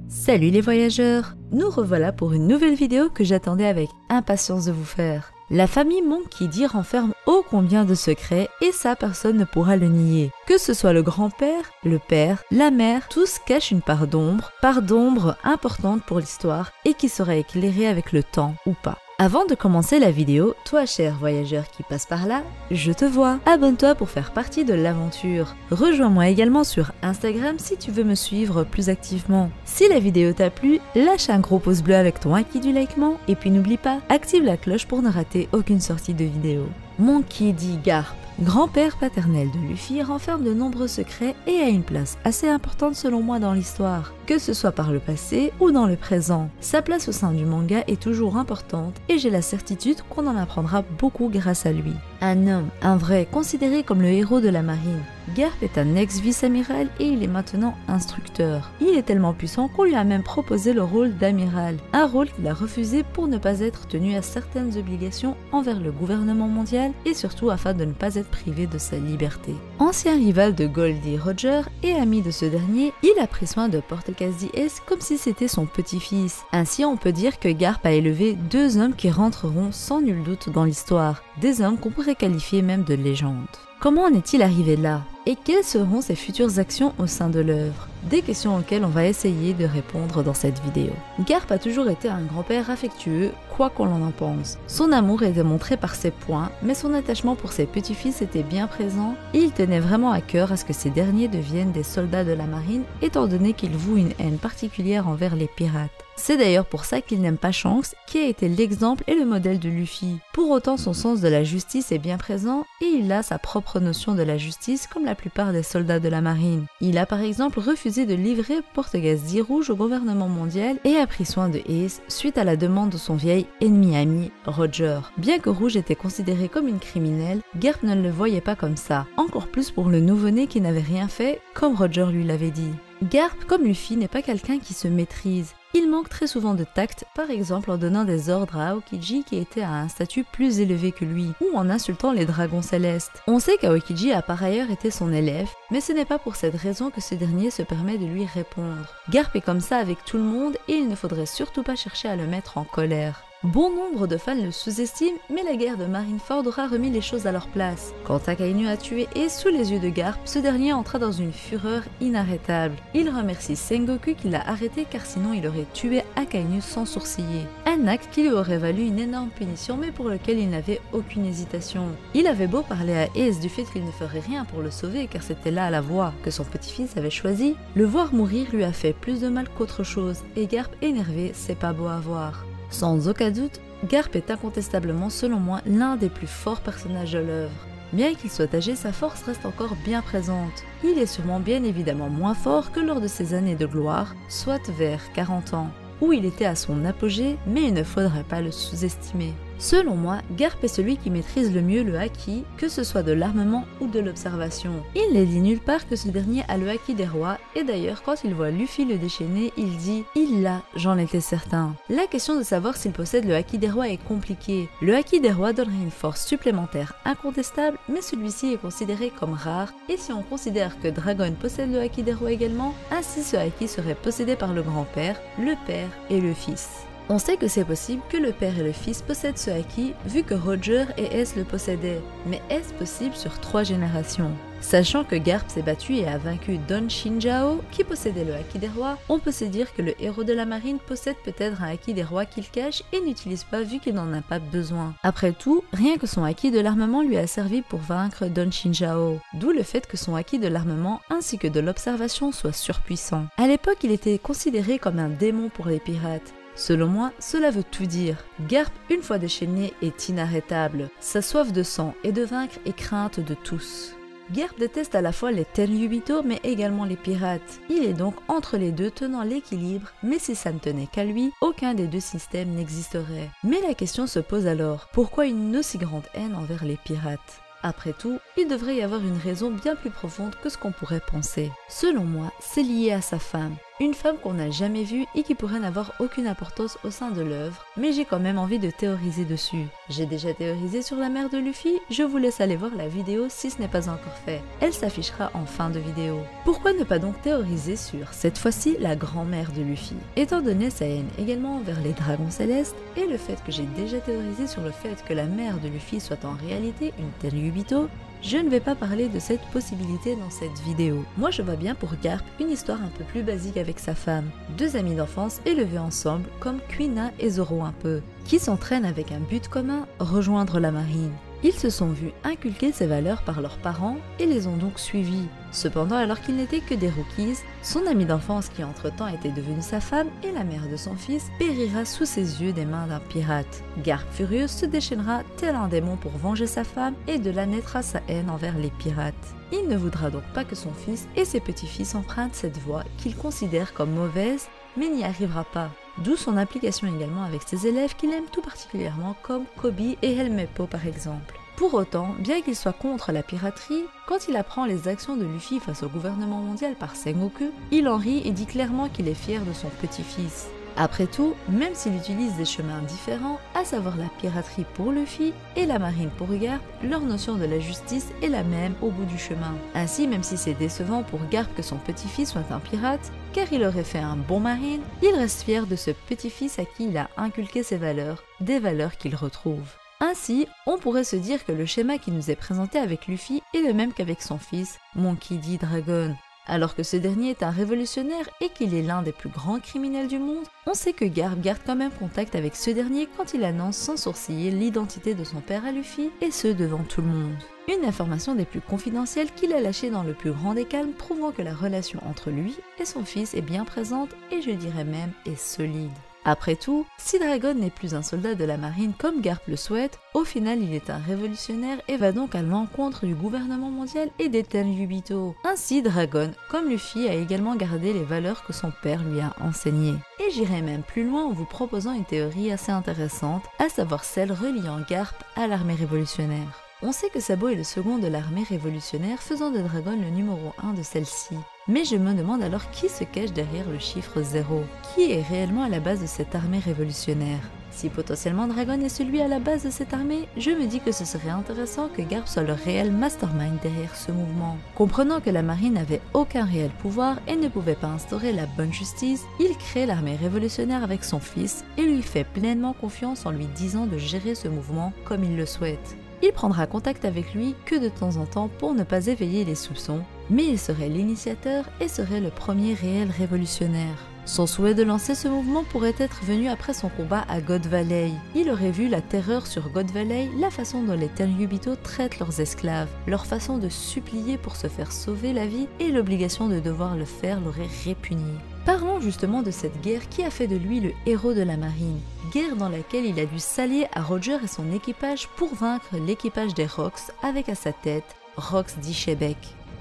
Salut les voyageurs! Nous revoilà pour une nouvelle vidéo que j'attendais avec impatience de vous faire. La famille Monkey D renferme ô combien de secrets et ça personne ne pourra le nier. Que ce soit le grand-père, le père, la mère, tous cachent une part d'ombre importante pour l'histoire et qui sera éclairée avec le temps ou pas. Avant de commencer la vidéo, toi cher voyageur qui passe par là, je te vois. Abonne-toi pour faire partie de l'aventure. Rejoins-moi également sur Instagram si tu veux me suivre plus activement. Si la vidéo t'a plu, lâche un gros pouce bleu avec ton acquis du likement et puis n'oublie pas, active la cloche pour ne rater aucune sortie de vidéo. Monkey D. Garp, grand-père paternel de Luffy, renferme de nombreux secrets et a une place assez importante selon moi dans l'histoire, que ce soit par le passé ou dans le présent. Sa place au sein du manga est toujours importante et j'ai la certitude qu'on en apprendra beaucoup grâce à lui. Un homme, un vrai, considéré comme le héros de la marine. Garp est un ex-vice-amiral et il est maintenant instructeur. Il est tellement puissant qu'on lui a même proposé le rôle d'amiral, un rôle qu'il a refusé pour ne pas être tenu à certaines obligations envers le gouvernement mondial et surtout afin de ne pas être privé de sa liberté. Ancien rival de Goldie Roger et ami de ce dernier, il a pris soin de Portecas DS comme si c'était son petit-fils. Ainsi on peut dire que Garp a élevé deux hommes qui rentreront sans nul doute dans l'histoire, des hommes qu'on pourrait qualifier même de légendes. Comment en est-il arrivé là? Et quelles seront ses futures actions au sein de l'œuvre? Des questions auxquelles on va essayer de répondre dans cette vidéo. Garp a toujours été un grand-père affectueux, quoi qu'on en pense. Son amour était montré par ses points, mais son attachement pour ses petits-fils était bien présent et il tenait vraiment à cœur à ce que ces derniers deviennent des soldats de la marine, étant donné qu'il voue une haine particulière envers les pirates. C'est d'ailleurs pour ça qu'il n'aime pas Shanks, qui a été l'exemple et le modèle de Luffy. Pour autant, son sens de la justice est bien présent et il a sa propre notion de la justice comme la plupart des soldats de la marine. Il a par exemple refusé de livrer Portecas D Rouge au gouvernement mondial et a pris soin de Ace suite à la demande de son vieil ennemi-ami Roger. Bien que Rouge était considéré comme une criminelle, Garp ne le voyait pas comme ça, encore plus pour le nouveau-né qui n'avait rien fait comme Roger lui l'avait dit. Garp, comme Luffy, n'est pas quelqu'un qui se maîtrise. Il manque très souvent de tact, par exemple en donnant des ordres à Aokiji qui était à un statut plus élevé que lui, ou en insultant les dragons célestes. On sait qu'Aokiji a par ailleurs été son élève, mais ce n'est pas pour cette raison que ce dernier se permet de lui répondre. Garp est comme ça avec tout le monde et il ne faudrait surtout pas chercher à le mettre en colère. Bon nombre de fans le sous-estiment, mais la guerre de Marineford aura remis les choses à leur place. Quand Akainu a tué Ace sous les yeux de Garp, ce dernier entra dans une fureur inarrêtable. Il remercie Sengoku qui l'a arrêté car sinon il aurait tué Akainu sans sourciller. Un acte qui lui aurait valu une énorme punition mais pour lequel il n'avait aucune hésitation. Il avait beau parler à Ace du fait qu'il ne ferait rien pour le sauver car c'était là la voie que son petit-fils avait choisie, le voir mourir lui a fait plus de mal qu'autre chose et Garp énervé, c'est pas beau à voir. Sans aucun doute, Garp est incontestablement selon moi l'un des plus forts personnages de l'œuvre. Bien qu'il soit âgé, sa force reste encore bien présente. Il est sûrement bien évidemment moins fort que lors de ses années de gloire, soit vers 40 ans, où il était à son apogée, mais il ne faudrait pas le sous-estimer. Selon moi, Garp est celui qui maîtrise le mieux le haki, que ce soit de l'armement ou de l'observation. Il n'est dit nulle part que ce dernier a le haki des rois, et d'ailleurs quand il voit Luffy le déchaîner, il dit « Il l'a, j'en étais certain ». La question de savoir s'il possède le haki des rois est compliquée. Le haki des rois donnerait une force supplémentaire incontestable, mais celui-ci est considéré comme rare, et si on considère que Dragon possède le haki des rois également, ainsi ce haki serait possédé par le grand-père, le père et le fils. On sait que c'est possible que le père et le fils possèdent ce haki vu que Roger et Ace le possédaient, mais est-ce possible sur 3 générations? Sachant que Garp s'est battu et a vaincu Don Shinjao qui possédait le haki des rois, on peut se dire que le héros de la marine possède peut-être un haki des rois qu'il cache et n'utilise pas vu qu'il n'en a pas besoin. Après tout, rien que son haki de l'armement lui a servi pour vaincre Don Shinjao, d'où le fait que son haki de l'armement ainsi que de l'observation soit surpuissant. À l'époque, il était considéré comme un démon pour les pirates. Selon moi, cela veut tout dire. Garp, une fois déchaîné, est inarrêtable. Sa soif de sang et de vaincre est crainte de tous. Garp déteste à la fois les Tenryubito mais également les pirates. Il est donc entre les deux tenant l'équilibre, mais si ça ne tenait qu'à lui, aucun des deux systèmes n'existerait. Mais la question se pose alors, pourquoi une aussi grande haine envers les pirates ? Après tout, il devrait y avoir une raison bien plus profonde que ce qu'on pourrait penser. Selon moi, c'est lié à sa femme. une femme qu'on n'a jamais vue et qui pourrait n'avoir aucune importance au sein de l'œuvre, mais j'ai quand même envie de théoriser dessus. J'ai déjà théorisé sur la mère de Luffy, je vous laisse aller voir la vidéo si ce n'est pas encore fait. Elle s'affichera en fin de vidéo. Pourquoi ne pas donc théoriser sur, cette fois-ci, la grand-mère de Luffy? Étant donné sa haine également envers les dragons célestes, et le fait que j'ai déjà théorisé sur le fait que la mère de Luffy soit en réalité une Tenryubito, je ne vais pas parler de cette possibilité dans cette vidéo. Moi je vois bien pour Garp une histoire un peu plus basique avec sa femme. Deux amis d'enfance élevés ensemble comme Kuina et Zoro un peu, qui s'entraînent avec un but commun, rejoindre la marine. Ils se sont vus inculquer ces valeurs par leurs parents et les ont donc suivis. Cependant, alors qu'ils n'étaient que des rookies, son ami d'enfance qui entre-temps était devenue sa femme et la mère de son fils périra sous ses yeux des mains d'un pirate. Garp furieux se déchaînera tel un démon pour venger sa femme et de là naîtra sa haine envers les pirates. Il ne voudra donc pas que son fils et ses petits-fils empruntent cette voie qu'il considère comme mauvaise, mais n'y arrivera pas. D'où son implication également avec ses élèves qu'il aime tout particulièrement comme Koby et Helmeppo par exemple. Pour autant, bien qu'il soit contre la piraterie, quand il apprend les actions de Luffy face au gouvernement mondial par Sengoku, il en rit et dit clairement qu'il est fier de son petit-fils. Après tout, même s'il utilise des chemins différents, à savoir la piraterie pour Luffy et la marine pour Garp, leur notion de la justice est la même au bout du chemin. Ainsi, même si c'est décevant pour Garp que son petit-fils soit un pirate, car il aurait fait un bon marine, il reste fier de ce petit-fils à qui il a inculqué ses valeurs, des valeurs qu'il retrouve. Ainsi, on pourrait se dire que le schéma qui nous est présenté avec Luffy est le même qu'avec son fils, Monkey D. Dragon. Alors que ce dernier est un révolutionnaire et qu'il est l'un des plus grands criminels du monde, on sait que Garp garde quand même contact avec ce dernier quand il annonce sans sourciller l'identité de son père à Luffy, et ce devant tout le monde. Une information des plus confidentielles qu'il a lâchée dans le plus grand des calmes, prouvant que la relation entre lui et son fils est bien présente et je dirais même est solide. Après tout, si Dragon n'est plus un soldat de la marine comme Garp le souhaite, au final il est un révolutionnaire et va donc à l'encontre du gouvernement mondial et des Tenryubito. Ainsi Dragon, comme Luffy, a également gardé les valeurs que son père lui a enseignées. Et j'irai même plus loin en vous proposant une théorie assez intéressante, à savoir celle reliant Garp à l'armée révolutionnaire. On sait que Sabo est le second de l'armée révolutionnaire, faisant de Dragon le numéro 1 de celle-ci. Mais je me demande alors qui se cache derrière le chiffre 0. Qui est réellement à la base de cette armée révolutionnaire? Si potentiellement Dragon est celui à la base de cette armée, je me dis que ce serait intéressant que Garp soit le réel mastermind derrière ce mouvement. Comprenant que la marine n'avait aucun réel pouvoir et ne pouvait pas instaurer la bonne justice, il crée l'armée révolutionnaire avec son fils et lui fait pleinement confiance en lui disant de gérer ce mouvement comme il le souhaite. Il prendra contact avec lui que de temps en temps pour ne pas éveiller les soupçons, mais il serait l'initiateur et serait le premier réel révolutionnaire. Son souhait de lancer ce mouvement pourrait être venu après son combat à God Valley. Il aurait vu la terreur sur God Valley, la façon dont les Tenryubito traitent leurs esclaves, leur façon de supplier pour se faire sauver la vie et l'obligation de devoir le faire l'aurait répugné. Parlons justement de cette guerre qui a fait de lui le héros de la marine. Guerre dans laquelle il a dû s'allier à Roger et son équipage pour vaincre l'équipage des Rocks avec à sa tête Rox d'Ishebek.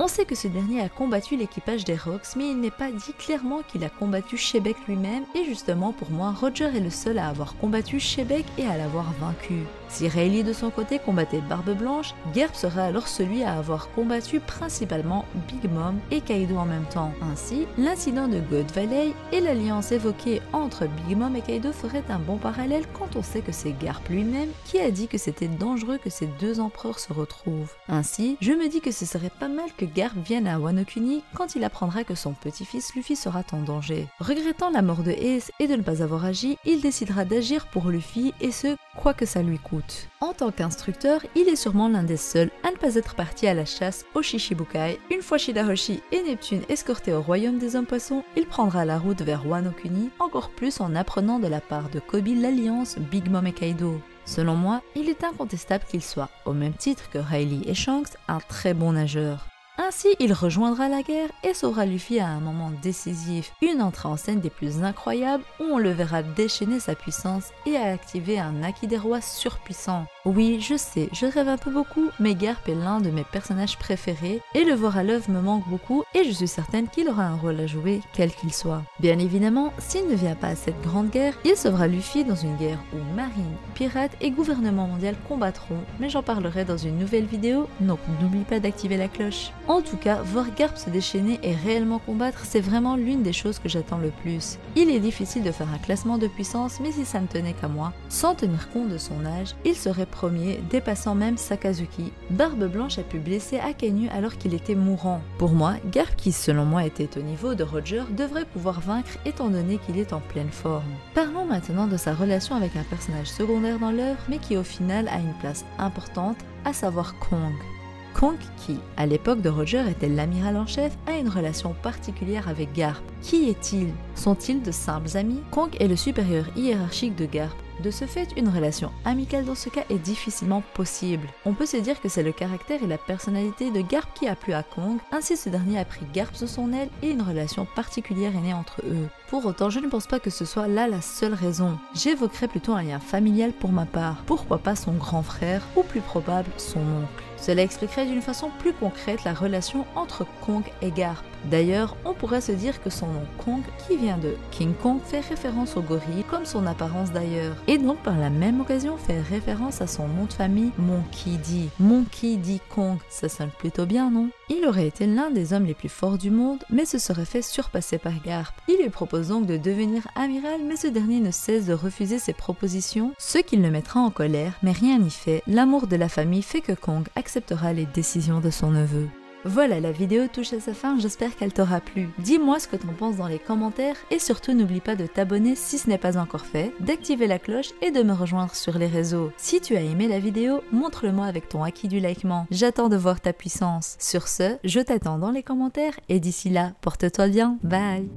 On sait que ce dernier a combattu l'équipage des Rocks, mais il n'est pas dit clairement qu'il a combattu Shebek lui-même, et justement pour moi, Roger est le seul à avoir combattu Shebek et à l'avoir vaincu. Si Rayleigh de son côté combattait Barbe Blanche, Garp serait alors celui à avoir combattu principalement Big Mom et Kaido en même temps. Ainsi, l'incident de God Valley et l'alliance évoquée entre Big Mom et Kaido ferait un bon parallèle quand on sait que c'est Garp lui-même qui a dit que c'était dangereux que ces deux empereurs se retrouvent. Ainsi, je me dis que ce serait pas mal que Garp vienne à Wano Kuni quand il apprendra que son petit-fils Luffy sera en danger. Regrettant la mort de Ace et de ne pas avoir agi, il décidera d'agir pour Luffy et ce, quoi que ça lui coûte. En tant qu'instructeur, il est sûrement l'un des seuls à ne pas être parti à la chasse au Shichibukai. Une fois Shirahoshi et Neptune escortés au royaume des hommes poissons, il prendra la route vers Wano Kuni, encore plus en apprenant de la part de Koby l'alliance Big Mom et Kaido. Selon moi, il est incontestable qu'il soit, au même titre que Rayleigh et Shanks, un très bon nageur. Ainsi, il rejoindra la guerre et sauvera Luffy à un moment décisif, une entrée en scène des plus incroyables où on le verra déchaîner sa puissance et activer un Haki des rois surpuissant. Oui, je sais, je rêve un peu beaucoup, mais Garp est l'un de mes personnages préférés et le voir à l'œuvre me manque beaucoup et je suis certaine qu'il aura un rôle à jouer, quel qu'il soit. Bien évidemment, s'il ne vient pas à cette grande guerre, il sauvera Luffy dans une guerre où marine, pirates et gouvernement mondial combattront, mais j'en parlerai dans une nouvelle vidéo, donc n'oublie pas d'activer la cloche. En tout cas, voir Garp se déchaîner et réellement combattre, c'est vraiment l'une des choses que j'attends le plus. Il est difficile de faire un classement de puissance, mais si ça ne tenait qu'à moi, sans tenir compte de son âge, il serait premier, dépassant même Sakazuki. Barbe Blanche a pu blesser Akainu alors qu'il était mourant. Pour moi, Garp, qui selon moi était au niveau de Roger, devrait pouvoir vaincre étant donné qu'il est en pleine forme. Parlons maintenant de sa relation avec un personnage secondaire dans l'œuvre, mais qui au final a une place importante, à savoir Kong. Kong, qui, à l'époque de Roger était l'amiral en chef, a une relation particulière avec Garp. Qui est-il? Sont-ils de simples amis? Kong est le supérieur hiérarchique de Garp. De ce fait, une relation amicale dans ce cas est difficilement possible. On peut se dire que c'est le caractère et la personnalité de Garp qui a plu à Kong, ainsi ce dernier a pris Garp sous son aile et une relation particulière est née entre eux. Pour autant, je ne pense pas que ce soit là la seule raison. J'évoquerai plutôt un lien familial pour ma part. Pourquoi pas son grand frère, ou plus probable, son oncle. Cela expliquerait d'une façon plus concrète la relation entre Kong et Garp. D'ailleurs, on pourrait se dire que son nom Kong, qui vient de King Kong, fait référence au gorille, comme son apparence d'ailleurs, et donc par la même occasion fait référence à son nom de famille Monkey D. Monkey D. Kong, ça sonne plutôt bien, non? Il aurait été l'un des hommes les plus forts du monde, mais se serait fait surpasser par Garp. Il lui propose donc de devenir amiral, mais ce dernier ne cesse de refuser ses propositions, ce qui le mettra en colère, mais rien n'y fait, l'amour de la famille fait que Kong acceptera les décisions de son neveu. Voilà, la vidéo touche à sa fin, j'espère qu'elle t'aura plu. Dis-moi ce que t'en penses dans les commentaires et surtout n'oublie pas de t'abonner si ce n'est pas encore fait, d'activer la cloche et de me rejoindre sur les réseaux. Si tu as aimé la vidéo, montre-le-moi avec ton acquis du likement. J'attends de voir ta puissance. Sur ce, je t'attends dans les commentaires et d'ici là, porte-toi bien, bye!